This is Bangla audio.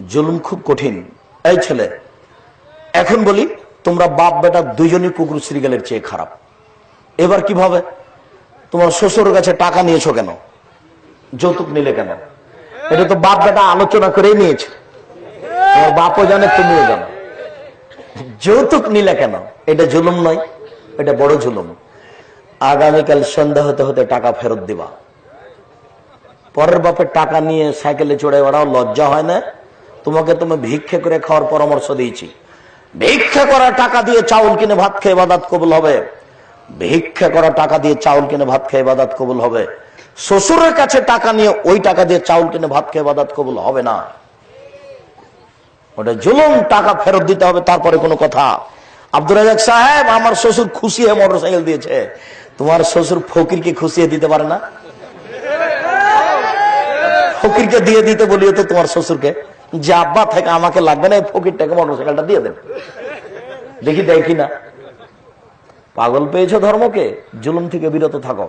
জুলুম খুব কঠিন। এই ছেলে, এখন বলি তোমরা বাপ বেটা দুইজনই কুকুর শ্রীগালের চেয়ে খারাপ। এবার কিভাবে? তোমার শ্বশুর কাছে টাকা নিয়েছো কেন? যৌতুক নিলে কেন? এটা তো বাপ বেটা আলোচনা করেই নিয়েছে। তোমার বাপও জানে, তুমিও জানো। যৌতুক নিলে কেন? এটা জুলুম নয়? এটা বড় জুলুম। আগামীকাল সন্ধ্যা হতে হতে টাকা ফেরত দিবা। পরের বাপের টাকা নিয়ে সাইকেলে চড়ে বেড়াও, লজ্জা হয় না? তোমাকে তুমি ভিক্ষা করে খাওয়ার পরামর্শ দিয়েছি। ভিক্ষা করা টাকা দিয়ে চাউল কিনে ভাত খেয়ে ইবাদত কবুল হবে। ভিক্ষা করা টাকা দিয়ে চাউল কিনে ভাত খেয়ে ইবাদত কবুল হবে। শ্বশুরের কাছে টাকা নিয়ে ওই টাকা দিয়ে চাউল কিনে ভাত খেয়ে ইবাদত কবুল হবে না। ওটা জুলুম। টাকা ফেরত দিতে হবে, তারপরে কোনো কথা। আব্দুর রাজাক সাহেব, আমার শ্বশুর খুশি হয়ে মোটরসাইকেল দিয়েছে। তোমার শ্বশুর ফকিরকে খুশিয়ে দিতে পারে না? ফকিরকে দিয়ে দিতে বলিও তো তোমার শ্বশুরকে, যে আব্বা থেকে আমাকে লাগবে না, ফকিরটাকে মোটরসাইকেলটা দিয়ে দেবে। দেখি দেয় কিনা। পাগল পেয়েছো ধর্মকে? জুলুম থেকে বিরত থাকো।